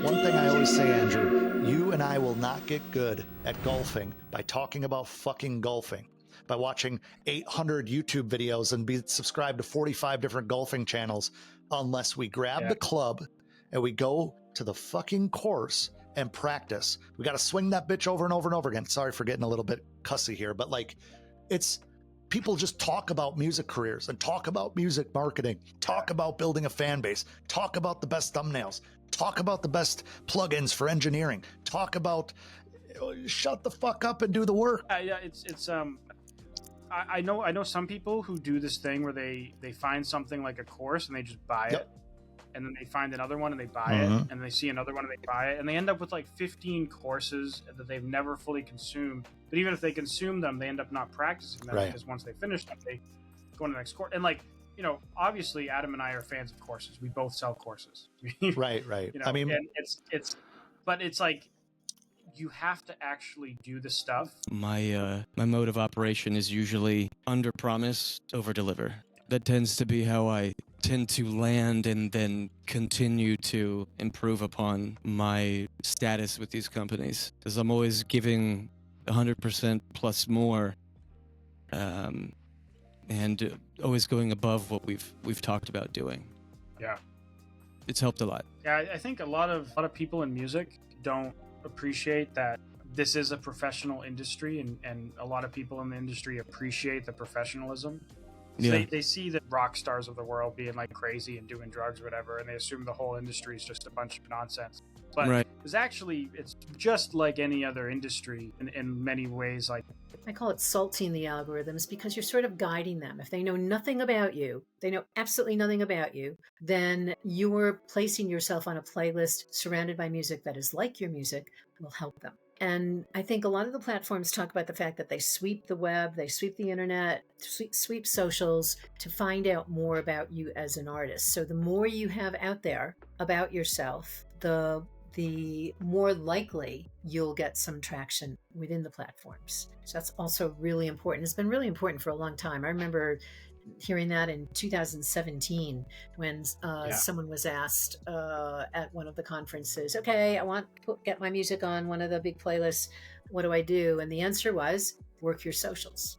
One thing I always say, Andrew, you and I will not get good at golfing by talking about fucking golfing, by watching 800 YouTube videos and be subscribed to 45 different golfing channels, unless we grab the club and we go to the fucking course and practice. We got to swing that bitch over and over and over again. Sorry for getting a little bit cussy here, but like, it's people just talk about music careers and talk about music marketing, talk about building a fan base, talk about the best thumbnails, talk about the best plugins for engineering, talk about shut the fuck up and do the work. Yeah, it's I know some people who do this thing where they find something like a course and they just buy it, and then they find another one and they buy it, and they see another one and they buy it, and they end up with like 15 courses that they've never fully consumed. But even if they consume them, they end up not practicing them because once they finish them, they go on the next course. And like, you know, obviously Adam and I are fans of courses. We both sell courses. Right. You know, I mean, and but it's like, you have to actually do the stuff. My mode of operation is usually under promise, over deliver. That tends to be how I tend to land and then continue to improve upon my status with these companies, because I'm always giving 100% plus more, and always going above what we've talked about doing. Yeah, it's helped a lot. Yeah, I think a lot of people in music don't appreciate that this is a professional industry, and a lot of people in the industry appreciate the professionalism. So they see the rock stars of the world being like crazy and doing drugs or whatever, and they assume the whole industry is just a bunch of nonsense. But it's just like any other industry in many ways. Like, I call it salting the algorithms, because you're sort of guiding them. If they know nothing about you, they know absolutely nothing about you, then you're placing yourself on a playlist surrounded by music that is like your music will help them. And I think a lot of the platforms talk about the fact that they sweep the web, they sweep the internet, sweep socials to find out more about you as an artist. So the more you have out there about yourself, the more likely you'll get some traction within the platforms. So that's also really important. It's been really important for a long time. I remember hearing that in 2017 when someone was asked at one of the conferences, okay, I want to get my music on one of the big playlists. What do I do? And the answer was, work your socials.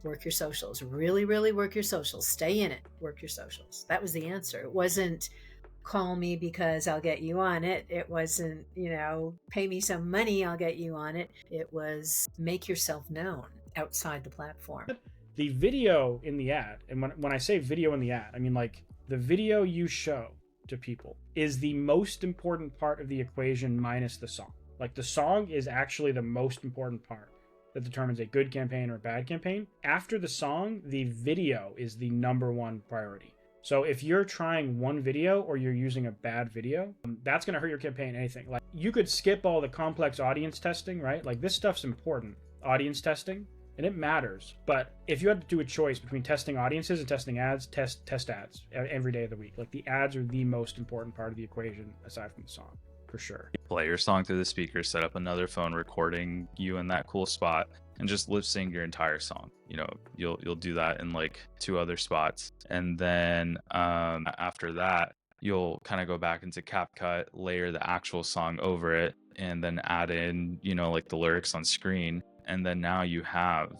Work your socials. Really, really work your socials. Stay in it. Work your socials. That was the answer. It wasn't call me because I'll get you on it. It wasn't, pay me some money, I'll get you on it. It was make yourself known outside the platform. The video in the ad, and when I say video in the ad, I mean like the video you show to people is the most important part of the equation minus the song. Like, the song is actually the most important part that determines a good campaign or a bad campaign. After the song, the video is the number one priority. So if you're trying one video or you're using a bad video, that's going to hurt your campaign. Anything. Like, you could skip all the complex audience testing, right? Like, this stuff's important. Audience testing. And it matters. But if you had to do a choice between testing audiences and testing ads, test ads every day of the week. Like, the ads are the most important part of the equation aside from the song, for sure. Play your song through the speaker, set up another phone recording you in that cool spot, and just lip sync your entire song. You'll do that in like 2 other spots. And then after that, you'll kind of go back into CapCut, layer the actual song over it, and then add in, like the lyrics on screen. And then now you have,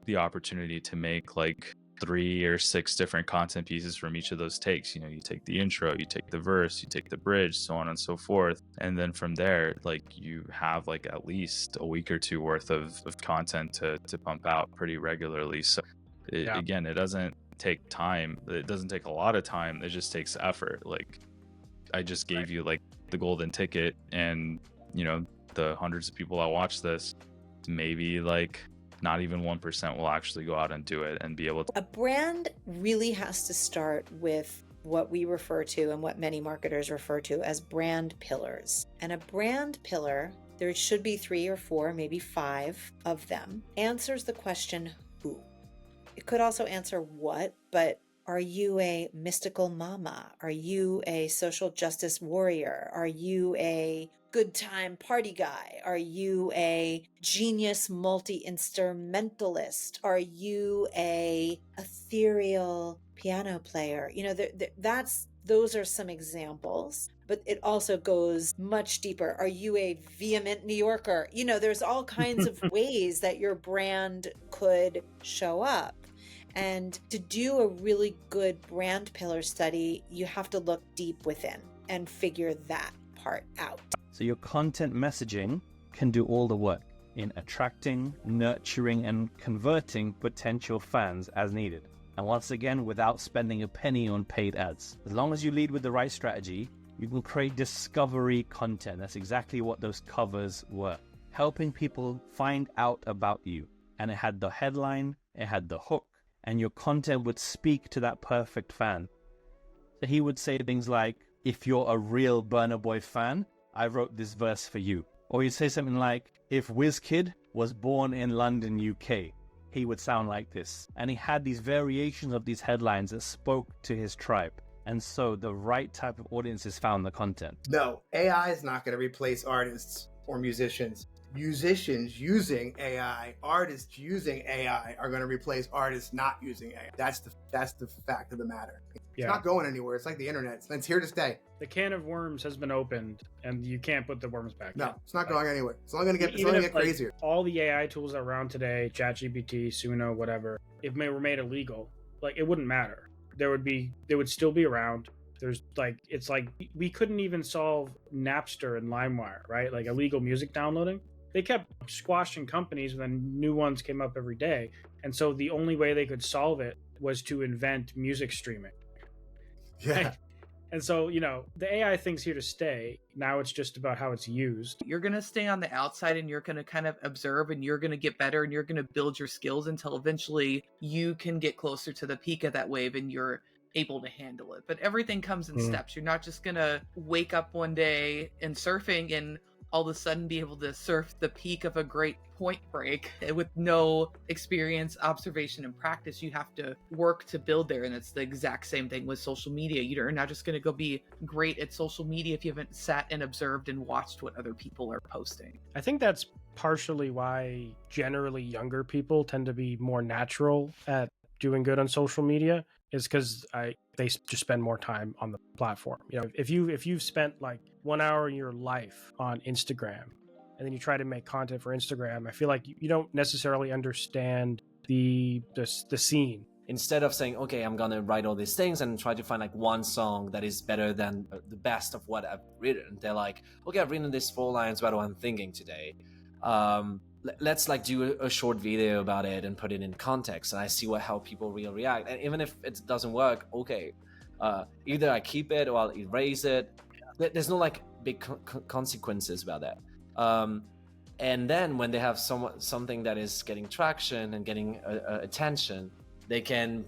the opportunity to make like 3 or 6 different content pieces from each of those takes. You take the intro, you take the verse, you take the bridge, so on and so forth. And then from there, like, you have like at least a week or 2 worth of content to pump out pretty regularly. So again, it doesn't take time. It doesn't take a lot of time. It just takes effort. Like, I just gave you like the golden ticket, and, the hundreds of people that watch this, maybe like not even 1% will actually go out and do it and be able to. A brand really has to start with what we refer to and what many marketers refer to as brand pillars. And a brand pillar, there should be 3 or 4, maybe 5 of them, answers the question who. It could also answer what, but are you a mystical mama? Are you a social justice warrior? Are you a good time party guy? Are you a genius multi-instrumentalist? Are you a ethereal piano player? That's Those are some examples, but it also goes much deeper. Are you a vehement New Yorker? You know, there's all kinds of ways that your brand could show up. And to do a really good brand pillar study, you have to look deep within and figure that part out. So your content messaging can do all the work in attracting, nurturing, and converting potential fans as needed. And once again, without spending a penny on paid ads. As long as you lead with the right strategy, you can create discovery content. That's exactly what those covers were. Helping people find out about you. And it had the headline, it had the hook, and your content would speak to that perfect fan. So he would say things like, if you're a real Burna Boy fan, I wrote this verse for you. Or he'd say something like, if WizKid was born in London, UK, he would sound like this. And he had these variations of these headlines that spoke to his tribe. And so the right type of audiences found the content. No, AI is not going to replace artists or musicians. Musicians using AI, artists using AI are going to replace artists not using AI. That's the fact of the matter. It's not going anywhere. It's like the internet. It's here to stay. The can of worms has been opened, and you can't put the worms back in. No, it's not going anywhere. It's only going to get crazier. All the AI tools around today, ChatGPT, Suno, whatever, if they were made illegal, like it wouldn't matter. They would still be around. It's like we couldn't even solve Napster and LimeWire, right? Like illegal music downloading. They kept squashing companies when new ones came up every day. And so the only way they could solve it was to invent music streaming. Yeah. And so, you know, the AI thing's here to stay. Now it's just about how it's used. You're going to stay on the outside and you're going to kind of observe and you're going to get better and you're going to build your skills until eventually you can get closer to the peak of that wave and you're able to handle it. But everything comes in steps. You're not just going to wake up one day and surfing and all of a sudden be able to surf the peak of a great point break with no experience, observation, and practice. You have to work to build there. And it's the exact same thing with social media. You're not just going to go be great at social media if you haven't sat and observed and watched what other people are posting. I think that's partially why generally younger people tend to be more natural at doing good on social media, is because they just spend more time on the platform. You know, if you've spent like 1 hour in your life on Instagram and then you try to make content for Instagram, I feel like you don't necessarily understand the scene. Instead of saying, okay, I'm gonna write all these things and try to find like one song that is better than the best of what I've written, they're like, okay, I've written these 4 lines, what I'm thinking today. Let's like do a short video about it and put it in context, and I see how people will react. And even if it doesn't work, okay, either I keep it or I'll erase it. There's no like big consequences about that. And then when they have something that is getting traction and getting attention, they can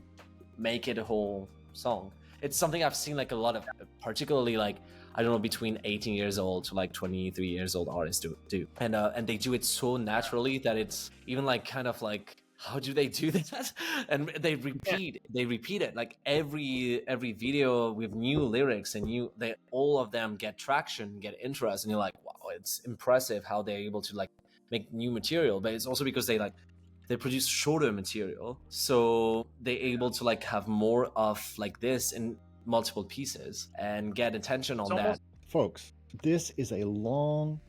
make it a whole song. It's something I've seen like a lot of, particularly like, I don't know, between 18 years old to like 23 years old artists do. And they do it so naturally that it's even like kind of like, how do they do that? And they repeat it like every video with new lyrics and all of them get traction, get interest, and you're like, wow, it's impressive how they're able to like make new material. But it's also because they produce shorter material, so they're able to like have more of like this in multiple pieces and get attention on that. Folks, this is a long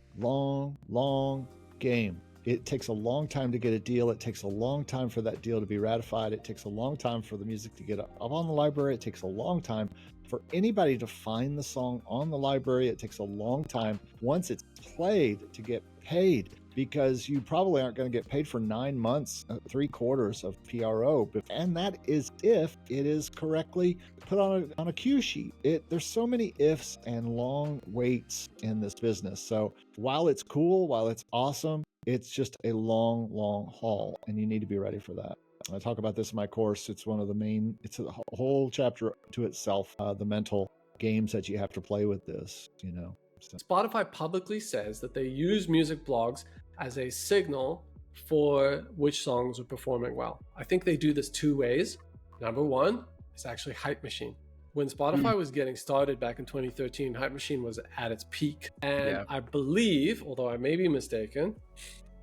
game. It takes a long time to get a deal. It takes a long time for that deal to be ratified. It takes a long time for the music to get up on the library. It takes a long time for anybody to find the song on the library. It takes a long time once it's played to get paid, because you probably aren't going to get paid for 9 months, 3/4 of PRO. And that is if it is correctly put on a cue sheet. There's so many ifs and long waits in this business. So while it's cool, while it's awesome, it's just a long haul, and you need to be ready for that. I talk about this in my course. It's one of the main, it's a whole chapter to itself, the mental games that you have to play with this, you know. So. Spotify publicly says that they use music blogs as a signal for which songs are performing well. I think they do this 2 ways. Number one is actually Hype Machine. When Spotify was getting started back in 2013, Hype Machine was at its peak. And I believe, although I may be mistaken,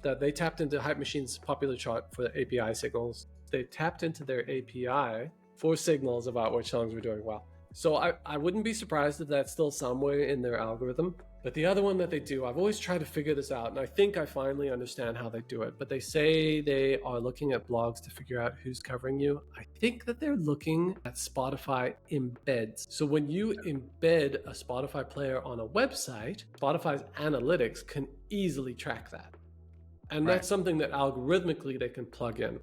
that they tapped into Hype Machine's popular chart for the API signals. They tapped into their API for signals about which songs were doing well. So I wouldn't be surprised if that's still somewhere in their algorithm. But the other one that they do, I've always tried to figure this out, and I think I finally understand how they do it. But they say they are looking at blogs to figure out who's covering you. I think that they're looking at Spotify embeds. So when you embed a Spotify player on a website, Spotify's analytics can easily track that. And that's something that algorithmically they can plug in.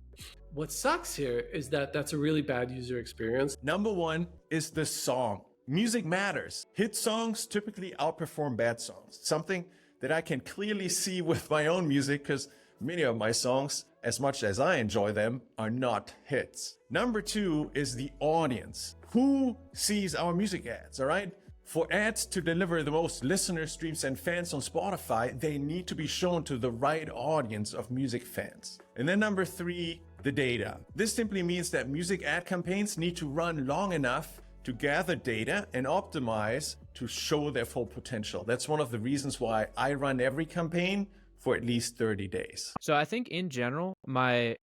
What sucks here is that that's a really bad user experience. Number one is the song. Music matters. Hit songs typically outperform bad songs. Something that I can clearly see with my own music, because many of my songs, as much as I enjoy them, are not hits. Number two is the audience. Who sees our music ads, all right? For ads to deliver the most listeners, streams, and fans on Spotify, they need to be shown to the right audience of music fans. And then number three, the data. This simply means that music ad campaigns need to run long enough to gather data and optimize to show their full potential. That's one of the reasons why I run every campaign for at least 30 days. So I think in general, my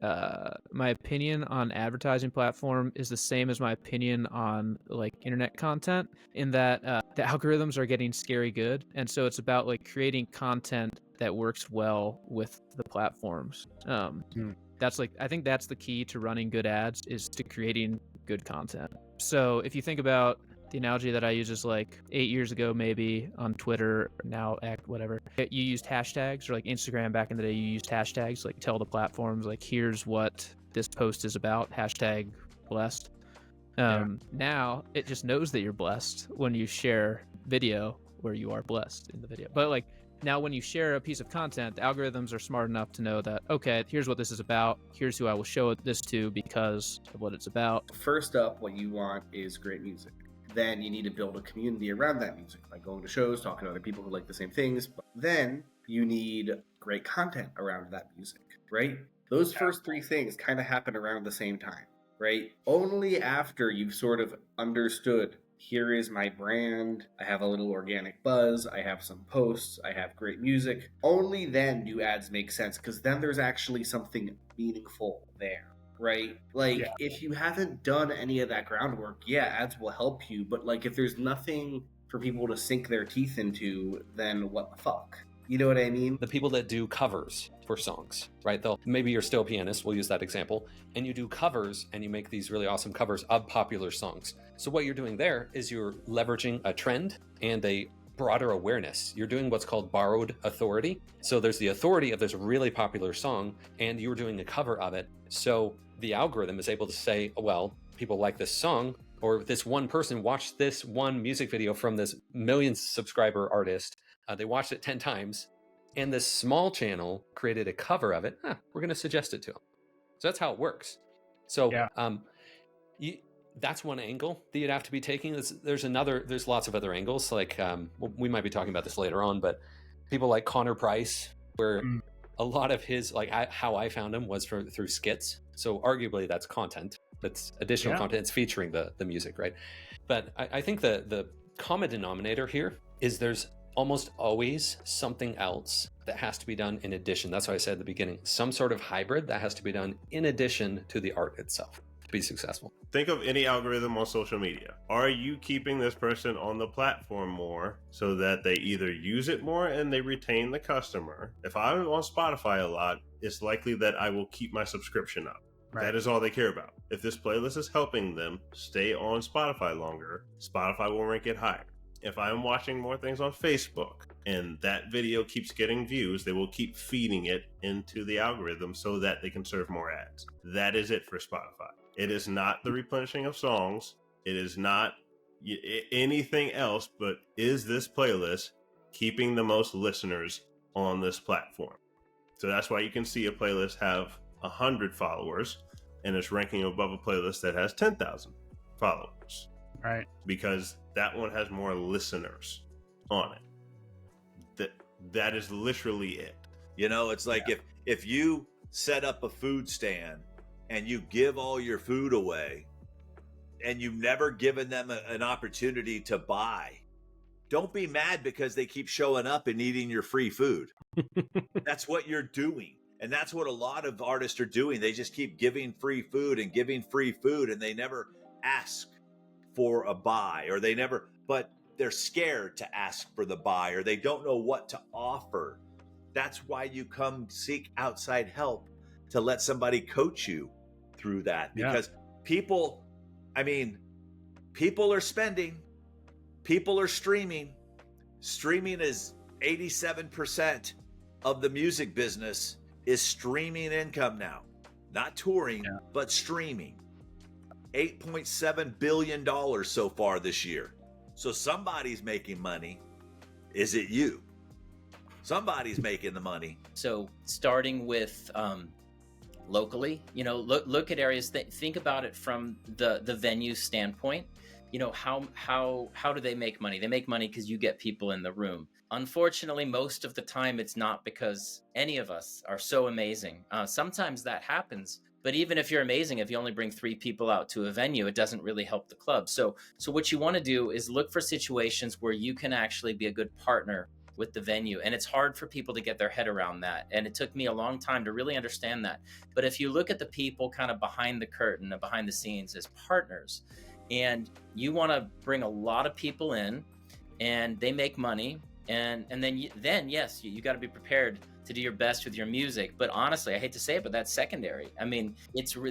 opinion on advertising platform is the same as my opinion on like internet content, in that the algorithms are getting scary good, and so it's about like creating content that works well with the platforms. That's like, I think that's the key to running good ads, is to creating good content. So if you think about the analogy that I use is like 8 years ago, maybe on Twitter, now whatever, you used hashtags, or like Instagram back in the day, you used hashtags, like tell the platforms, like, here's what this post is about, hashtag blessed. Now it just knows that you're blessed when you share video where you are blessed in the video. But like, now when you share a piece of content, the algorithms are smart enough to know that, okay, here's what this is about, here's who I will show this to because of what it's about. First up, what you want is great music. Then you need to build a community around that music by going to shows, talking to other people who like the same things. But then you need great content around that music, right? Those first three things kind of happen around the same time, right? Only after you've sort of understood, here is my brand, I have a little organic buzz, I have some posts, I have great music, only then do ads make sense, because then there's actually something meaningful there. Right? Like, if you haven't done any of that groundwork, ads will help you. But, like, if there's nothing for people to sink their teeth into, then what the fuck? You know what I mean? The people that do covers for songs, right? Maybe you're still a pianist, we'll use that example, and you do covers and you make these really awesome covers of popular songs. So what you're doing there is you're leveraging a trend and a broader awareness. You're doing what's called borrowed authority. So there's the authority of this really popular song, and you're doing a cover of it. So the algorithm is able to say, well, people like this song, or this one person watched this one music video from this million subscriber artist. They watched it 10 times, and this small channel created a cover of it. We're going to suggest it to them. So that's how it works. So that's one angle that you'd have to be taking. There's lots of other angles. Like we might be talking about this later on, but people like Connor Price, where a lot of his, like how I found him was through skits. So arguably that's content. That's additional content. It's featuring the music, right? But I think the common denominator here is there's almost always something else that has to be done in addition. That's why I said at the beginning, some sort of hybrid that has to be done in addition to the art itself to be successful. Think of any algorithm on social media. Are you keeping this person on the platform more so that they either use it more and they retain the customer? If I'm on Spotify a lot, it's likely that I will keep my subscription up. Right. That is all they care about. If this playlist is helping them stay on Spotify longer, Spotify will rank it higher. If I'm watching more things on Facebook and that video keeps getting views, they will keep feeding it into the algorithm so that they can serve more ads. That is it for Spotify. It is not the replenishing of songs. It is not anything else, but is this playlist keeping the most listeners on this platform? So that's why you can see a playlist have 100 followers and it's ranking above a playlist that has 10,000 followers. Right. Because that one has more listeners on it. That is literally it. You know, it's like if you set up a food stand and you give all your food away and you've never given them an opportunity to buy, don't be mad because they keep showing up and eating your free food. That's what you're doing. And that's what a lot of artists are doing. They just keep giving free food and they never ask for a buy, or but they're scared to ask for the buy, or they don't know what to offer. That's why you come seek outside help, to let somebody coach you through that. Because people are spending, people are streaming. Streaming is 87% of the music business is streaming income now, not touring, but streaming. $8.7 billion so far this year. So somebody's making money. Is it you? Somebody's making the money. So starting with locally, look at areas that think about it from the venue standpoint. How do they make money? They make money because you get people in the room. Unfortunately, most of the time it's not because any of us are so amazing. Sometimes that happens, but even if you're amazing, if you only bring 3 people out to a venue, it doesn't really help the club. So what you want to do is look for situations where you can actually be a good partner with the venue. And it's hard for people to get their head around that. And it took me a long time to really understand that. But if you look at the people kind of behind the curtain and behind the scenes as partners, and you want to bring a lot of people in and they make money, and then yes, you got to be prepared to do your best with your music. But honestly, I hate to say it, but that's secondary. I mean,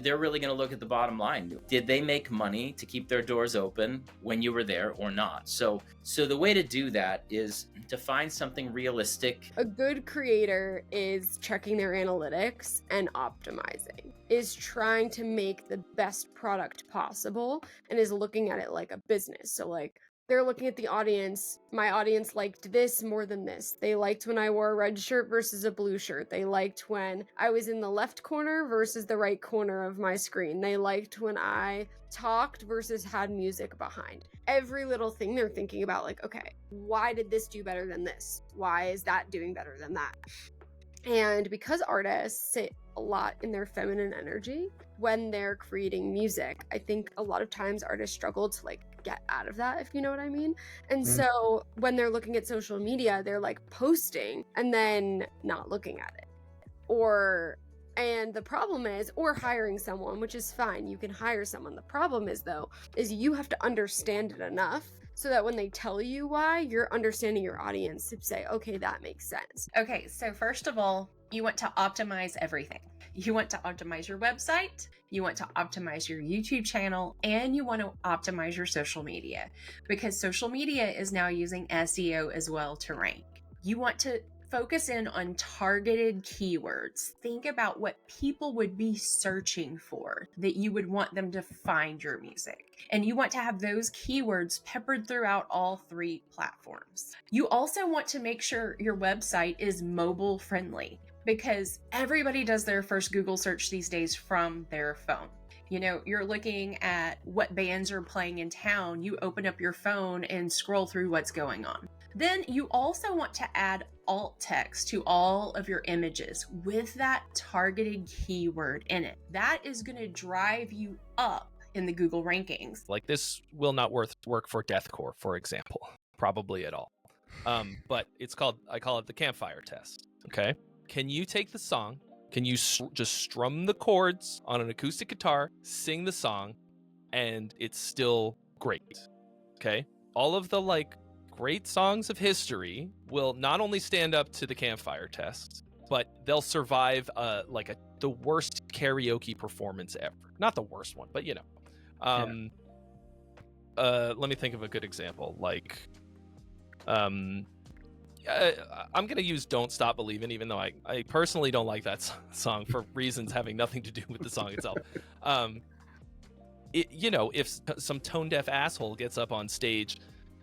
they're really going to look at the bottom line. Did they make money to keep their doors open when you were there or not? So the way to do that is to find something realistic. A good creator is checking their analytics and optimizing, is trying to make the best product possible, and is looking at it like a business. So like, they're looking at the audience. My audience liked this more than this. They liked when I wore a red shirt versus a blue shirt. They liked when I was in the left corner versus the right corner of my screen. They liked when I talked versus had music behind. Every little thing they're thinking about, like, okay, why did this do better than this? Why is that doing better than that? And because artists sit a lot in their feminine energy when they're creating music, I think a lot of times artists struggle to like get out of that, if you know what I mean. And so when they're looking at social media, they're like posting and then not looking at it. And the problem is, or hiring someone, which is fine, you can hire someone. The problem is you have to understand it enough so that when they tell you why, you're understanding your audience to say, okay, that makes sense. Okay, so first of all, you want to optimize everything. You want to optimize your website, you want to optimize your YouTube channel, and you want to optimize your social media, because social media is now using SEO as well to rank. You want to focus in on targeted keywords. Think about what people would be searching for that you would want them to find your music. And you want to have those keywords peppered throughout all 3 platforms. You also want to make sure your website is mobile friendly, because everybody does their first Google search these days from their phone. You're looking at what bands are playing in town. You open up your phone and scroll through what's going on. Then you also want to add alt text to all of your images with that targeted keyword in it. That is going to drive you up in the Google rankings. Like, this will not work for deathcore, for example, probably at all. But I call it the campfire test. Okay. Can you take the song? Can you just strum the chords on an acoustic guitar, sing the song, and it's still great? Okay. All of the great songs of history will not only stand up to the campfire test, but they'll survive the worst karaoke performance ever. Not the worst one, but let me think of a good example. I'm going to use Don't Stop Believin', even though I personally don't like that song for reasons having nothing to do with the song itself. If some tone-deaf asshole gets up on stage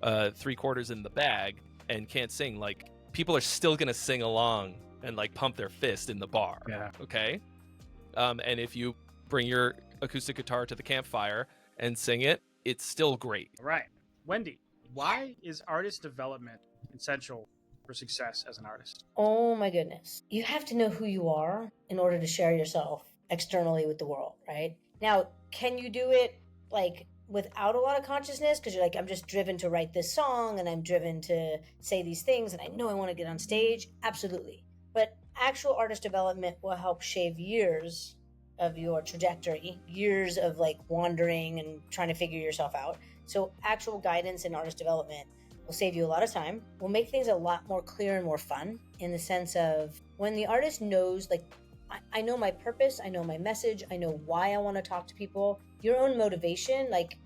3/4 in the bag and can't sing, people are still going to sing along and pump their fist in the bar. Yeah. Okay? And if you bring your acoustic guitar to the campfire and sing it, it's still great. All right. Wendy, why is artist development essential for success as an artist? Oh my goodness. You have to know who you are in order to share yourself externally with the world, right? Now, can you do it without a lot of consciousness? Because you're I'm just driven to write this song and I'm driven to say these things and I know I want to get on stage. Absolutely. But actual artist development will help shave years of your trajectory, years of wandering and trying to figure yourself out, So actual guidance in artist development will save you a lot of time, will make things a lot more clear and more fun, in the sense of when the artist knows, like, I know my purpose, I know my message, I know why I want to talk to people. Your own motivation, like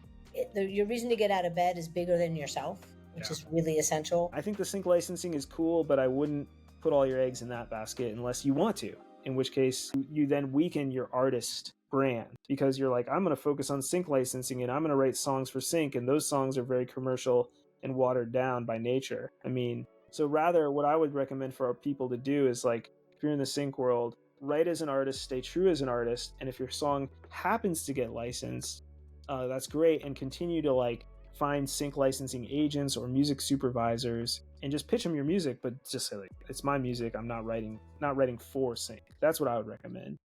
your reason to get out of bed is bigger than yourself, which is really essential. I think the sync licensing is cool, but I wouldn't put all your eggs in that basket unless you want to, in which case you then weaken your artist brand, because you're like, I'm going to focus on sync licensing and I'm going to write songs for sync, and those songs are very commercial and watered down by nature. I mean, so rather what I would recommend for our people to do is, like, if you're in the sync world, write as an artist, stay true as an artist, and if your song happens to get licensed, that's great, and continue to like find sync licensing agents or music supervisors and just pitch them your music, but just say, like, it's my music, I'm not writing for sync. That's what I would recommend.